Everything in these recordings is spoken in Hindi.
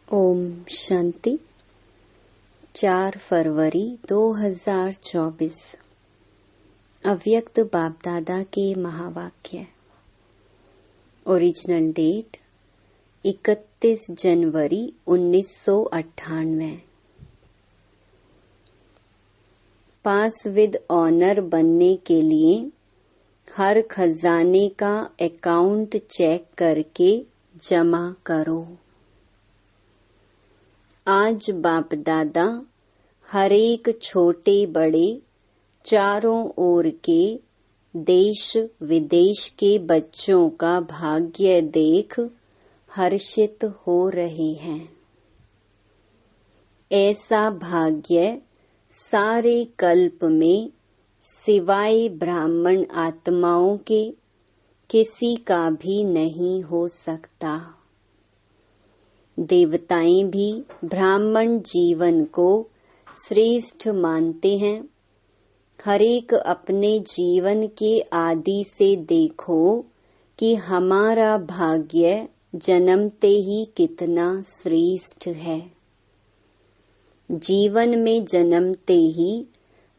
ओम शांति। 4 फरवरी 2024 अव्यक्त बाप दादा के महावाक्य। ओरिजिनल डेट 31 जनवरी 1998। पास विद ऑनर बनने के लिए हर खजाने का अकाउंट चेक करके जमा करो। आज बाप दादा हर एक छोटे बड़े चारों ओर के देश विदेश के बच्चों का भाग्य देख हर्षित हो रहे हैं। ऐसा भाग्य सारे कल्प में सिवाय ब्राह्मण आत्माओं के किसी का भी नहीं हो सकता। देवताएं भी ब्राह्मण जीवन को श्रेष्ठ मानते हैं। हर एक अपने जीवन के आदि से देखो कि हमारा भाग्य जन्मते ही कितना श्रेष्ठ है। जीवन में जन्मते ही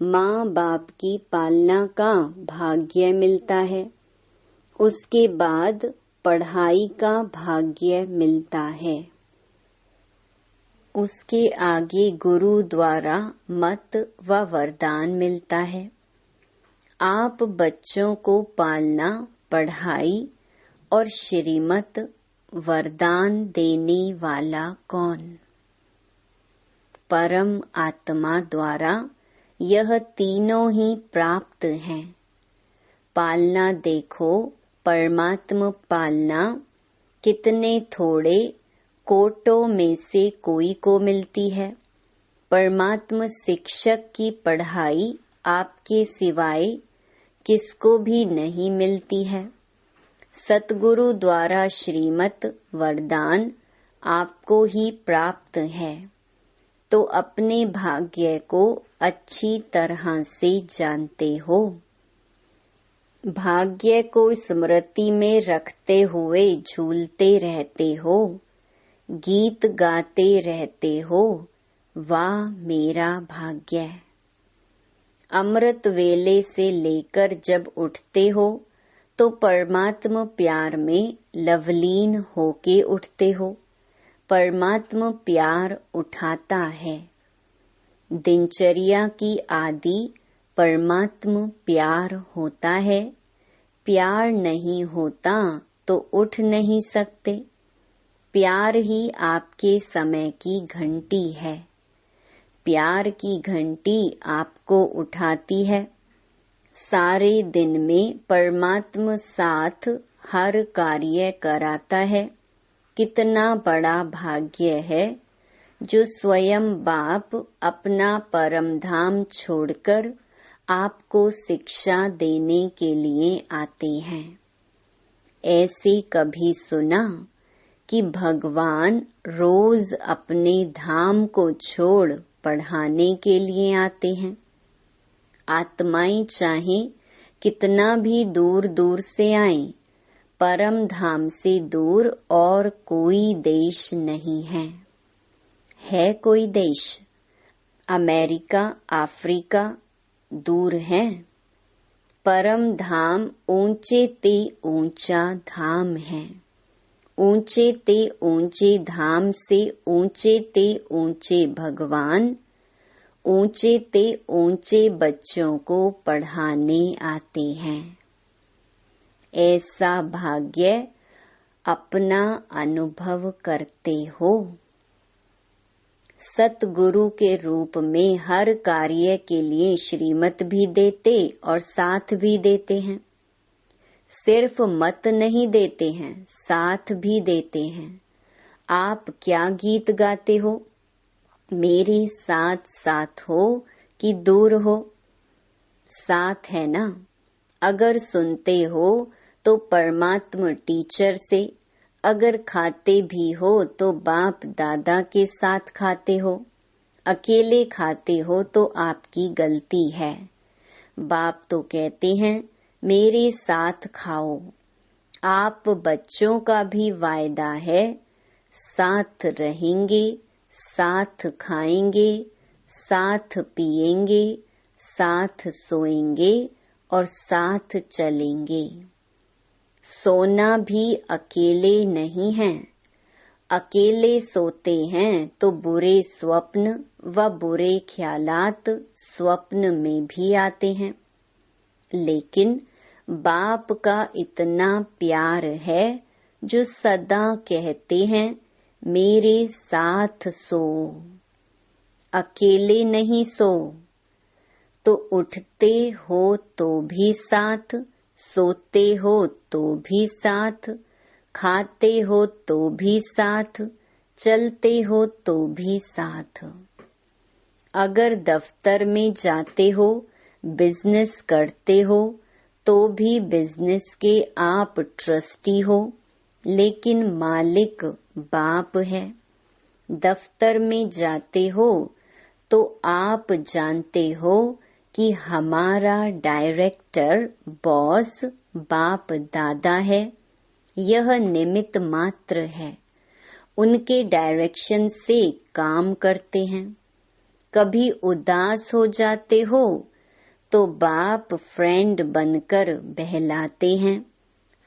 माँ बाप की पालना का भाग्य मिलता है। उसके बाद पढ़ाई का भाग्य मिलता है। उसके आगे गुरु द्वारा मत व वरदान मिलता है। आप बच्चों को पालना, पढ़ाई और श्रीमत वरदान देने वाला कौन? परम आत्मा द्वारा यह तीनों ही प्राप्त हैं। पालना देखो, परमात्मा पालना कितने थोड़े कोटों में से कोई को मिलती है। परमात्मा शिक्षक की पढ़ाई आपके सिवाय किसको भी नहीं मिलती है। सतगुरु द्वारा श्रीमत वरदान आपको ही प्राप्त है, तो अपने भाग्य को अच्छी तरह से जानते हो। भाग्य को स्मृति में रखते हुए झूलते रहते हो, गीत गाते रहते हो, वाह मेरा भाग्य। अमृत वेले से लेकर जब उठते हो तो परमात्मा प्यार में लवलीन होके उठते हो। परमात्मा प्यार उठाता है। दिनचर्या की आदि परमात्मा प्यार होता है। प्यार नहीं होता तो उठ नहीं सकते। प्यार ही आपके समय की घंटी है। प्यार की घंटी आपको उठाती है। सारे दिन में परमात्मा साथ हर कार्य कराता है। कितना बड़ा भाग्य है जो स्वयं बाप अपना परम धाम छोड़कर आपको शिक्षा देने के लिए आते हैं। ऐसे कभी सुना कि भगवान रोज अपने धाम को छोड़ पढ़ाने के लिए आते हैं? आत्माएं चाहे कितना भी दूर दूर से आएं, परम धाम से दूर और कोई देश नहीं है। है कोई देश? अमेरिका, अफ्रीका दूर है। परम धाम ऊंचे ते ऊंचा धाम है। ऊंचे ते ऊंचे धाम से ऊंचे ते ऊंचे भगवान, ऊंचे ते ऊंचे बच्चों को पढ़ाने आते हैं। ऐसा भाग्य अपना अनुभव करते हो। सतगुरु के रूप में हर कार्य के लिए श्रीमत भी देते और साथ भी देते हैं। सिर्फ मत नहीं देते हैं, साथ भी देते हैं। आप क्या गीत गाते हो? मेरे साथ साथ हो कि दूर हो? साथ है ना। अगर सुनते हो तो परमात्मा टीचर से, अगर खाते भी हो तो बाप दादा के साथ खाते हो। अकेले खाते हो तो आपकी गलती है। बाप तो कहते हैं मेरे साथ खाओ। आप बच्चों का भी वायदा है साथ रहेंगे, साथ खाएंगे, साथ पिएंगे, साथ सोएंगे और साथ चलेंगे। सोना भी अकेले नहीं है। अकेले सोते हैं तो बुरे स्वप्न व बुरे ख्यालात स्वप्न में भी आते हैं। लेकिन बाप का इतना प्यार है जो सदा कहते हैं मेरे साथ सो। अकेले नहीं सो। तो उठते हो तो भी साथ, सोते हो तो भी साथ, खाते हो तो भी साथ, चलते हो तो भी साथ। अगर दफ्तर में जाते हो, बिजनेस करते हो, तो भी बिजनेस के आप ट्रस्टी हो, लेकिन मालिक बाप है। दफ्तर में जाते हो तो आप जानते हो कि हमारा डायरेक्टर बॉस बाप दादा है। यह निमित्त मात्र है। उनके डायरेक्शन से काम करते हैं। कभी उदास हो जाते हो तो बाप फ्रेंड बनकर बहलाते हैं।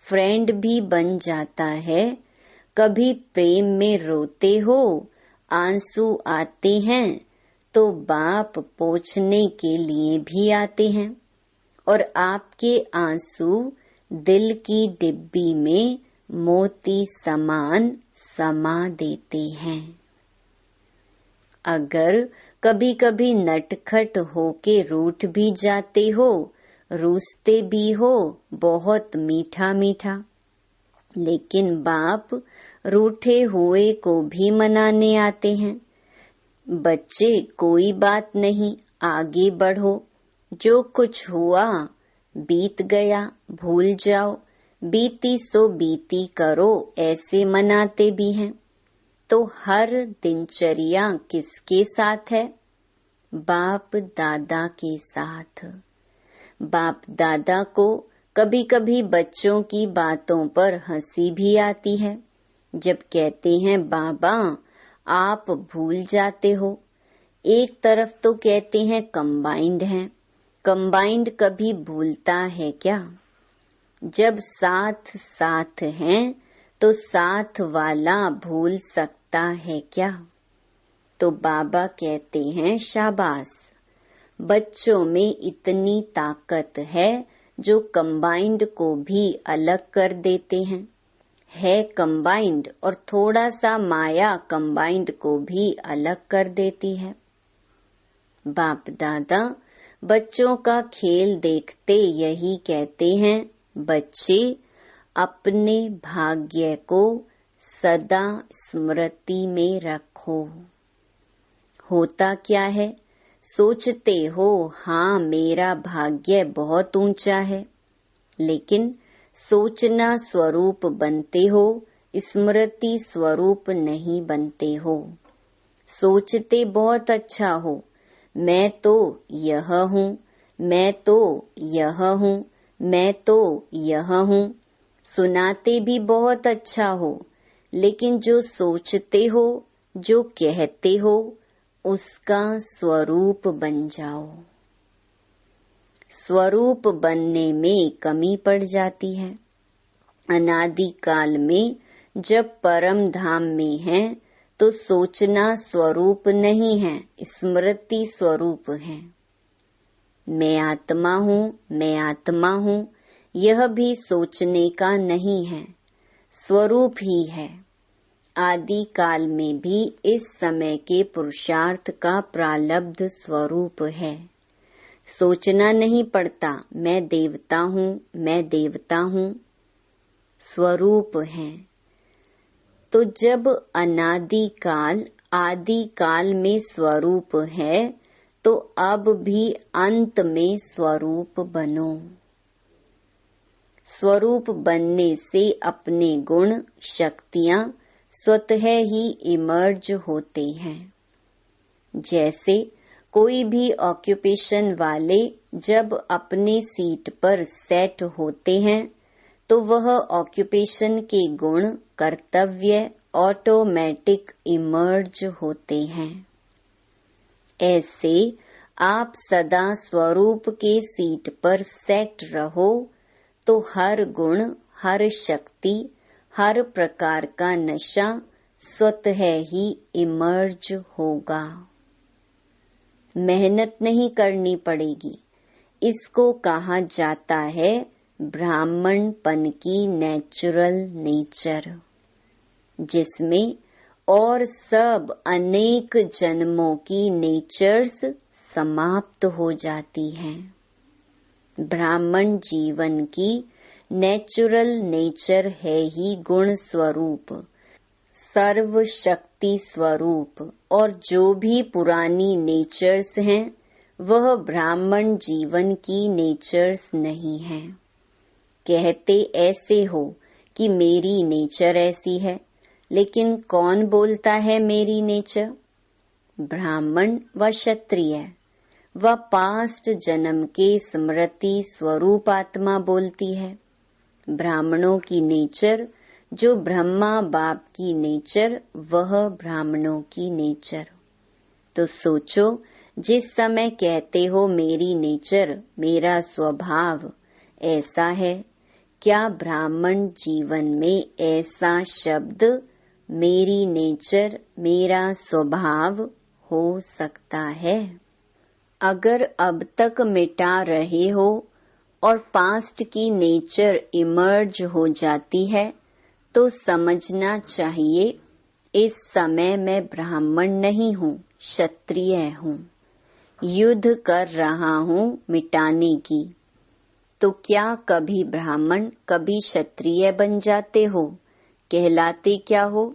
फ्रेंड भी बन जाता है। कभी प्रेम में रोते हो, आंसू आते हैं तो बाप पोंछने के लिए भी आते हैं और आपके आंसू दिल की डिब्बी में मोती समान समा देते हैं। अगर कभी कभी नटखट होके रूठ भी जाते हो, रूसते भी हो बहुत मीठा मीठा, लेकिन बाप रूठे हुए को भी मनाने आते हैं। बच्चे कोई बात नहीं, आगे बढ़ो। जो कुछ हुआ बीत गया, भूल जाओ। बीती सो बीती करो, ऐसे मनाते भी हैं। तो हर दिनचर्या किसके साथ है? बाप दादा के साथ। बाप दादा को कभी कभी बच्चों की बातों पर हंसी भी आती है। जब कहते हैं बाबा आप भूल जाते हो। एक तरफ तो कहते हैं कंबाइंड हैं। कंबाइंड कभी भूलता है क्या? जब साथ साथ हैं तो साथ वाला भूल सकता है क्या? तो बाबा कहते हैं शाबाश, बच्चों में इतनी ताकत है जो कंबाइंड को भी अलग कर देते हैं। है कंबाइंड और थोड़ा सा माया कंबाइंड को भी अलग कर देती है। बाप दादा बच्चों का खेल देखते यही कहते हैं, बच्चे अपने भाग्य को सदा स्मृति में रखो। होता क्या है? सोचते हो हाँ मेरा भाग्य बहुत ऊंचा है, लेकिन सोचना स्वरूप बनते हो, स्मृति स्वरूप नहीं बनते हो। सोचते बहुत अच्छा हो, मैं तो यह हूँ, मैं तो यह हूँ, मैं तो यह हूँ। सुनाते भी बहुत अच्छा हो, लेकिन जो सोचते हो, जो कहते हो, उसका स्वरूप बन जाओ। स्वरूप बनने में कमी पड़ जाती है। अनादि काल में जब परम धाम में है तो सोचना स्वरूप नहीं है, स्मृति स्वरूप है। मैं आत्मा हूँ, मैं आत्मा हूँ, यह भी सोचने का नहीं है, स्वरूप ही है। आदि काल में भी इस समय के पुरुषार्थ का प्रालब्ध स्वरूप है। सोचना नहीं पड़ता मैं देवता हूँ, मैं देवता हूँ, स्वरूप है। तो जब अनादि काल आदि काल में स्वरूप है तो अब भी अंत में स्वरूप बनो। स्वरूप बनने से अपने गुण शक्तियाँ स्वतः ही इमर्ज होते हैं। जैसे कोई भी ऑक्यूपेशन वाले जब अपने सीट पर सेट होते हैं तो वह ऑक्यूपेशन के गुण, कर्तव्य ऑटोमेटिक इमर्ज होते हैं। ऐसे आप सदा स्वरूप के सीट पर सेट रहो तो हर गुण, हर शक्ति, हर प्रकार का नशा स्वतः ही इमर्ज होगा। मेहनत नहीं करनी पड़ेगी। इसको कहा जाता है ब्राह्मणपन की नेचुरल नेचर, जिसमें और सब अनेक जन्मों की नेचर्स समाप्त हो जाती हैं। ब्राह्मण जीवन की नेचुरल नेचर है ही गुण स्वरूप, सर्व शक्ति स्वरूप, और जो भी पुरानी नेचर्स हैं वह ब्राह्मण जीवन की नेचर्स नहीं हैं। कहते ऐसे हो कि मेरी नेचर ऐसी है, लेकिन कौन बोलता है मेरी नेचर? ब्राह्मण व क्षत्रिय व पास्ट जन्म के स्मृति स्वरूप आत्मा बोलती है। ब्राह्मणों की नेचर, जो ब्रह्मा बाप की नेचर, वह ब्राह्मणों की नेचर। तो सोचो, जिस समय कहते हो मेरी नेचर, मेरा स्वभाव ऐसा है, क्या ब्राह्मण जीवन में ऐसा शब्द मेरी नेचर, मेरा स्वभाव हो सकता है? अगर अब तक मिटा रहे हो और पास्ट की नेचर इमर्ज हो जाती है तो समझना चाहिए इस समय मैं ब्राह्मण नहीं हूँ, क्षत्रिय हूँ। युद्ध कर रहा हूँ मिटाने की। तो क्या कभी ब्राह्मण कभी क्षत्रिय बन जाते हो? कहलाते क्या हो?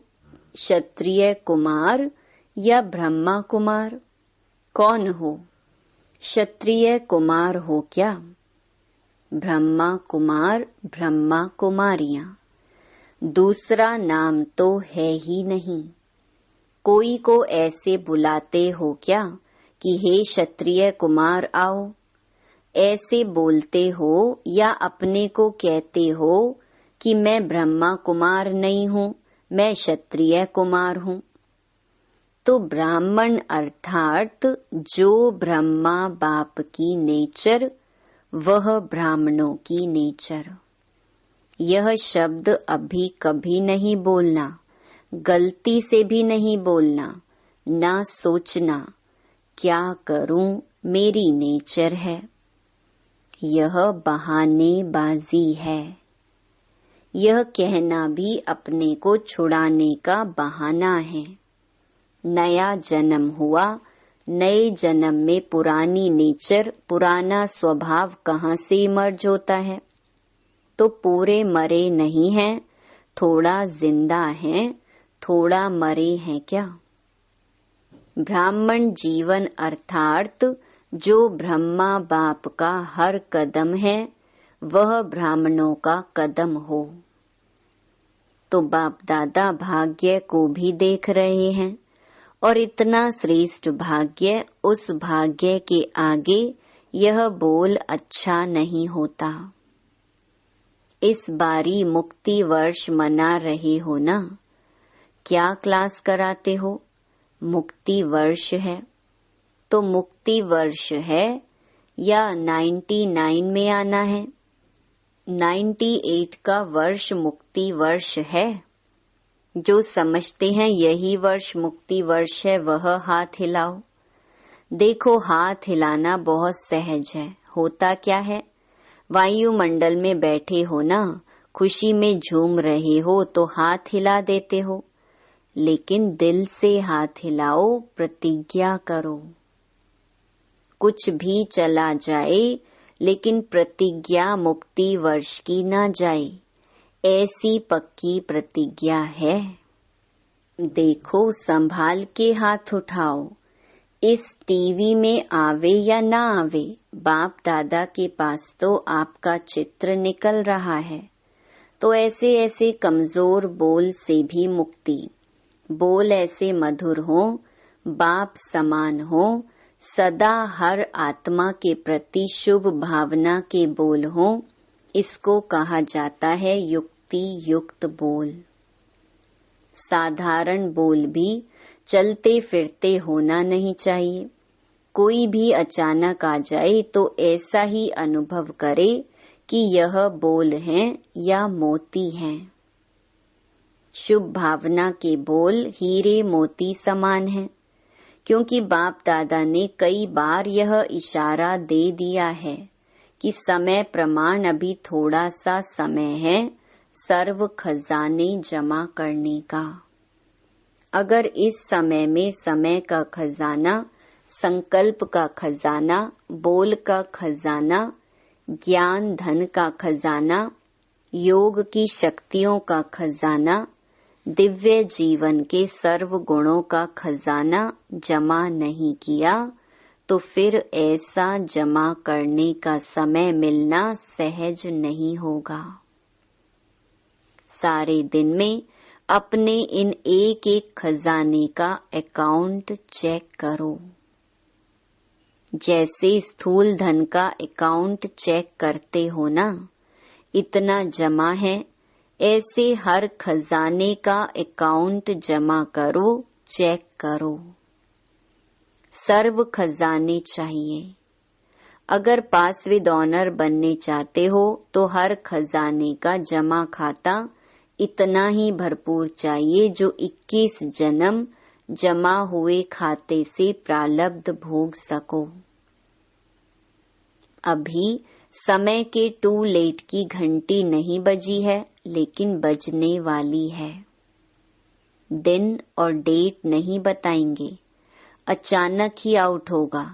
क्षत्रिय कुमार या ब्रह्मा कुमार? कौन हो? क्षत्रिय कुमार हो क्या? ब्रह्मा कुमार, ब्रह्मा कुमारियां, दूसरा नाम तो है ही नहीं। कोई को ऐसे बुलाते हो क्या कि हे क्षत्रिय कुमार आओ? ऐसे बोलते हो या अपने को कहते हो कि मैं ब्रह्मा कुमार नहीं हूँ, मैं क्षत्रिय कुमार हूँ? तो ब्राह्मण अर्थात जो ब्रह्मा बाप की नेचर, वह ब्राह्मणों की नेचर। यह शब्द अभी कभी नहीं बोलना, गलती से भी नहीं बोलना, ना सोचना क्या करूं, मेरी नेचर है। यह बहानेबाजी है। यह कहना भी अपने को छुड़ाने का बहाना है। नया जन्म हुआ, नए जन्म में पुरानी नेचर, पुराना स्वभाव कहाँ से इमर्ज होता है? तो पूरे मरे नहीं हैं, थोड़ा जिंदा हैं, थोड़ा मरे हैं क्या? ब्राह्मण जीवन अर्थात जो ब्रह्मा बाप का हर कदम है, वह ब्राह्मणों का कदम हो। तो बाप दादा भाग्य को भी देख रहे हैं, और इतना श्रेष्ठ भाग्य, उस भाग्य के आगे यह बोल अच्छा नहीं होता। इस बारी मुक्ति वर्ष मना रहे हो ना? क्या क्लास कराते हो? मुक्ति वर्ष है। तो मुक्ति वर्ष है या 99 में आना है? 98 का वर्ष मुक्ति वर्ष है। जो समझते हैं यही वर्ष मुक्ति वर्ष है, वह हाथ हिलाओ। देखो, हाथ हिलाना बहुत सहज है। होता क्या है? वायुमंडल में बैठे हो ना, खुशी में झूम रहे हो तो हाथ हिला देते हो, लेकिन दिल से हाथ हिलाओ, प्रतिज्ञा करो। कुछ भी चला जाए, लेकिन प्रतिज्ञा मुक्ति वर्ष की ना जाए, ऐसी पक्की प्रतिज्ञा है। देखो, संभाल के हाथ उठाओ। इस टीवी में आवे या ना आवे, बाप दादा के पास तो आपका चित्र निकल रहा है। तो ऐसे ऐसे कमजोर बोल से भी मुक्ति। बोल ऐसे मधुर हो, बाप समान हो, सदा हर आत्मा के प्रति शुभ भावना के बोल हो। इसको कहा जाता है युक्ति युक्त बोल। साधारण बोल भी चलते फिरते होना नहीं चाहिए। कोई भी अचानक आ जाए तो ऐसा ही अनुभव करे कि यह बोल हैं या मोती हैं। शुभ भावना के बोल हीरे मोती समान हैं, क्योंकि बाप दादा ने कई बार यह इशारा दे दिया है कि समय प्रमाण अभी थोड़ा सा समय है सर्व खजाने जमा करने का। अगर इस समय में समय का खजाना, संकल्प का खजाना, बोल का खजाना, ज्ञान धन का खजाना, योग की शक्तियों का खजाना, दिव्य जीवन के सर्व गुणों का खजाना जमा नहीं किया तो फिर ऐसा जमा करने का समय मिलना सहज नहीं होगा। सारे दिन में अपने इन एक एक खजाने का अकाउंट चेक करो। जैसे स्थूल धन का अकाउंट चेक करते हो ना, इतना जमा है, ऐसे हर खजाने का अकाउंट जमा करो, चेक करो। सर्व खजाने चाहिए। अगर पास विद ऑनर बनने चाहते हो तो हर खजाने का जमा खाता इतना ही भरपूर चाहिए जो 21 जन्म जमा हुए खाते से प्रारब्ध भोग सको। अभी समय के टू लेट की घंटी नहीं बजी है, लेकिन बजने वाली है। दिन और डेट नहीं बताएंगे, अचानक ही आउट होगा।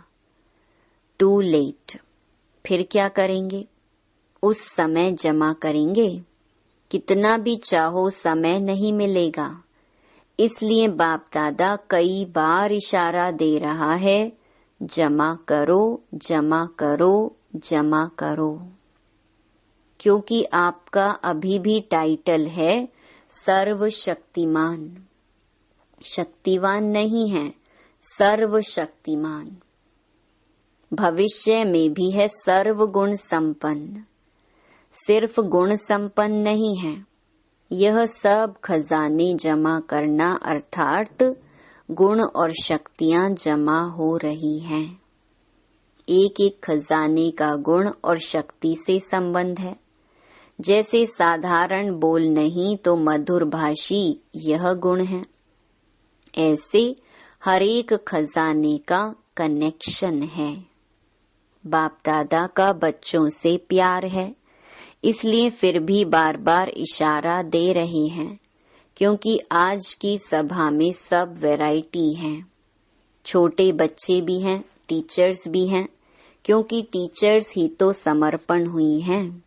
Too late. फिर क्या करेंगे? उस समय जमा करेंगे। कितना भी चाहो समय नहीं मिलेगा। इसलिए बाप दादा कई बार इशारा दे रहा है, जमा करो, जमा करो, जमा करो। क्योंकि आपका अभी भी टाइटल है सर्वशक्तिमान। शक्तिवान नहीं है, सर्वशक्तिमान। भविष्य में भी है सर्वगुण संपन्न। सिर्फ गुण संपन्न नहीं है। यह सब खजाने जमा करना अर्थात गुण और शक्तियां जमा हो रही हैं। एक एक खजाने का गुण और शक्ति से संबंध है। जैसे साधारण बोल नहीं तो मधुर भाषी यह गुण है, ऐसे हर एक खजाने का कनेक्शन है। बाप दादा का बच्चों से प्यार है, इसलिए फिर भी बार बार इशारा दे रहे हैं, क्योंकि आज की सभा में सब वैरायटी है। छोटे बच्चे भी हैं, टीचर्स भी हैं, क्योंकि टीचर्स ही तो समर्पण हुई हैं।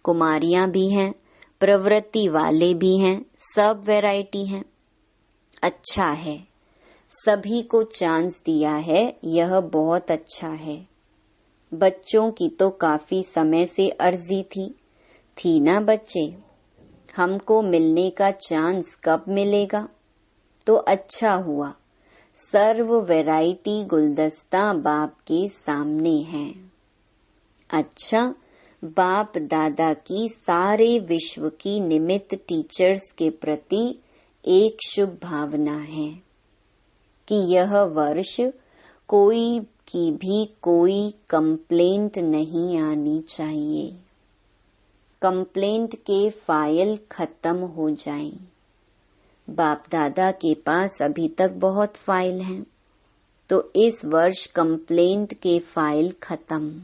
कुमारियां भी हैं, प्रवृत्ति वाले भी हैं, सब वैरायटी हैं। अच्छा है, सभी को चांस दिया है, यह बहुत अच्छा है। बच्चों की तो काफी समय से अर्जी थी ना बच्चे, हमको मिलने का चांस कब मिलेगा? तो अच्छा हुआ, सर्व वैरायटी गुलदस्ता बाप के सामने है। अच्छा, बाप दादा की सारे विश्व की निमित्त टीचर्स के प्रति एक शुभ भावना है कि यह वर्ष कोई की भी कोई कंप्लेंट नहीं आनी चाहिए। कंप्लेंट के फाइल खत्म हो जाएं। बाप दादा के पास अभी तक बहुत फाइल हैं, तो इस वर्ष कंप्लेंट के फाइल खत्म।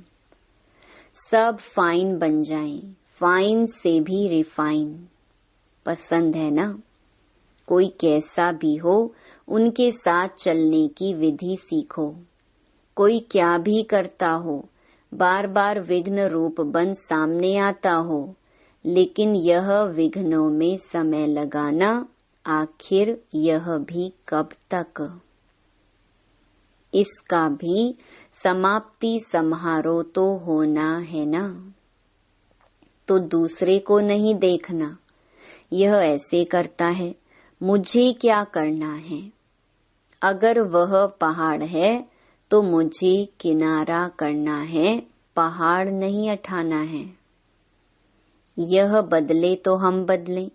सब फाइन बन जाएं, फाइन से भी रिफाइन। पसंद है ना? कोई कैसा भी हो, उनके साथ चलने की विधि सीखो। कोई क्या भी करता हो, बार बार विघ्न रूप बन सामने आता हो, लेकिन यह विघ्नों में समय लगाना, आखिर यह भी कब तक? इसका भी समाप्ति समारोह तो होना है ना। तो दूसरे को नहीं देखना, यह ऐसे करता है, मुझे क्या करना है। अगर वह पहाड़ है तो मुझे किनारा करना है, पहाड़ नहीं उठाना है। यह बदले तो हम बदलें,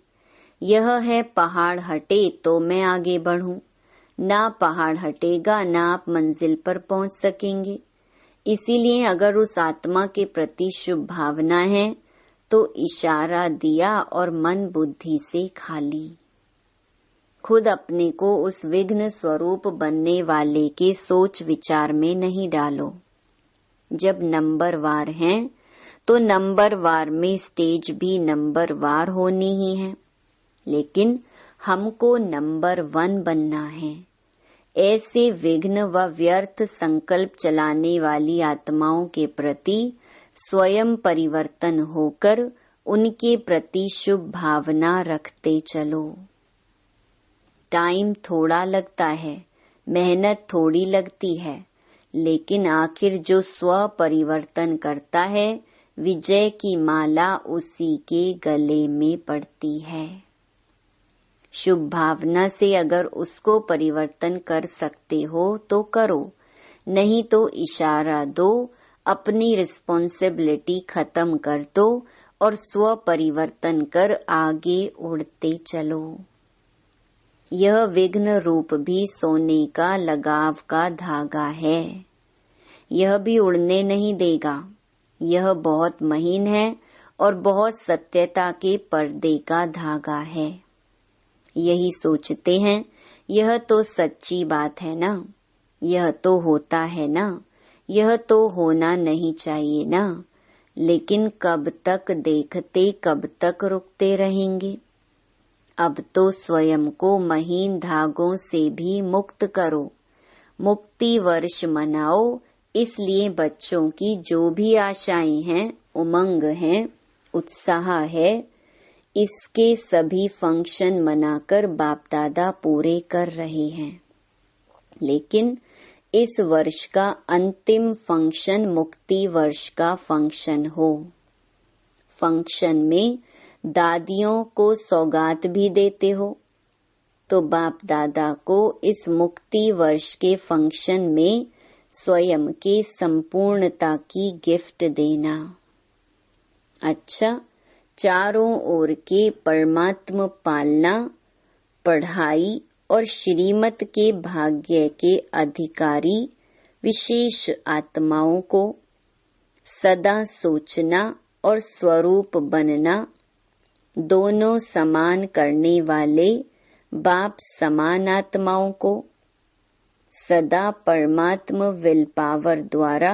यह है पहाड़ हटे तो मैं आगे बढ़ूं, ना पहाड़ हटेगा ना आप मंजिल पर पहुंच सकेंगे। इसीलिए अगर उस आत्मा के प्रति शुभ भावना है तो इशारा दिया और मन बुद्धि से खाली। खुद अपने को उस विघ्न स्वरूप बनने वाले के सोच विचार में नहीं डालो। जब नंबरवार हैं तो नंबरवार में स्टेज भी नंबरवार होनी ही है, लेकिन हमको नंबर 1 बनना है। ऐसे विघ्न व व्यर्थ संकल्प चलाने वाली आत्माओं के प्रति स्वयं परिवर्तन होकर उनके प्रति शुभ भावना रखते चलो। टाइम थोड़ा लगता है, मेहनत थोड़ी लगती है, लेकिन आखिर जो स्व परिवर्तन करता है विजय की माला उसी के गले में पड़ती है। शुभ भावना से अगर उसको परिवर्तन कर सकते हो तो करो, नहीं तो इशारा दो, अपनी रिस्पॉन्सिबिलिटी खत्म कर दो और स्व परिवर्तन कर आगे उड़ते चलो। यह विघ्न रूप भी सोने का लगाव का धागा है, यह भी उड़ने नहीं देगा। यह बहुत महीन है और बहुत सत्यता के पर्दे का धागा है। यही सोचते हैं यह तो सच्ची बात है ना, यह तो होता है ना, यह तो होना नहीं चाहिए ना, लेकिन कब तक देखते, कब तक रुकते रहेंगे। अब तो स्वयं को महीन धागों से भी मुक्त करो। मुक्ति वर्ष मनाओ, इसलिए बच्चों की जो भी आशाएं हैं, उमंग हैं, उत्साह है, इसके सभी फंक्शन मनाकर बाप दादा पूरे कर रहे हैं। लेकिन इस वर्ष का अंतिम फंक्शन मुक्ति वर्ष का फंक्शन हो। फंक्शन में दादियों को सौगात भी देते हो, तो बाप दादा को इस मुक्ति वर्ष के फंक्शन में स्वयं के संपूर्णता की गिफ्ट देना। अच्छा, चारों ओर के परमात्म पालना, पढ़ाई और श्रीमत के भाग्य के अधिकारी विशेष आत्माओं को सदा सोचना और स्वरूप बनना, दोनों समान करने वाले बाप समान आत्माओं को सदा परमात्म विल पावर द्वारा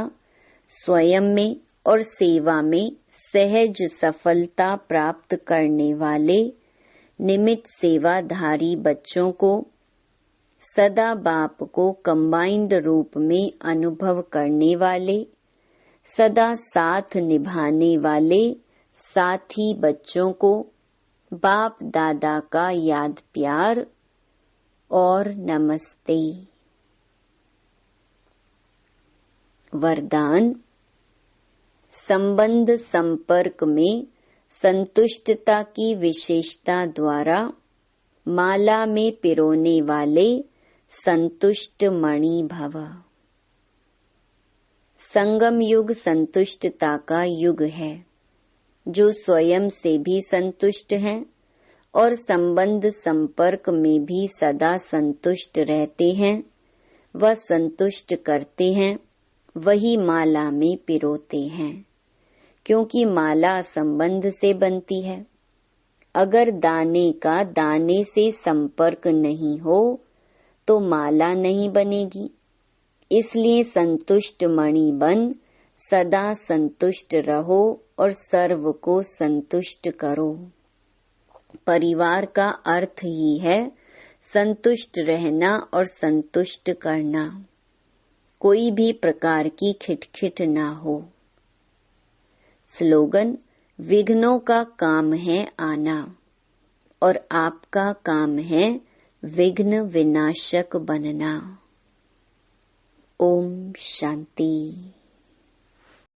स्वयं में और सेवा में सहज सफलता प्राप्त करने वाले निमित्त सेवाधारी बच्चों को सदा बाप को कंबाइंड रूप में अनुभव करने वाले, सदा साथ निभाने वाले साथी बच्चों को बाप दादा का याद प्यार और नमस्ते। वरदान। संबंध संपर्क में संतुष्टता की विशेषता द्वारा माला में पिरोने वाले संतुष्ट मणि भव। संगम युग संतुष्टता का युग है। जो स्वयं से भी संतुष्ट हैं और संबंध संपर्क में भी सदा संतुष्ट रहते हैं, वह संतुष्ट करते हैं, वही माला में पिरोते हैं, क्योंकि माला संबंध से बनती है। अगर दाने का दाने से संपर्क नहीं हो तो माला नहीं बनेगी। इसलिए संतुष्ट मणि बन सदा संतुष्ट रहो और सर्व को संतुष्ट करो। परिवार का अर्थ ही है संतुष्ट रहना और संतुष्ट करना। कोई भी प्रकार की खिटखिट ना हो। स्लोगन। विघ्नों का काम है आना और आपका काम है विघ्न विनाशक बनना। ओम शांति।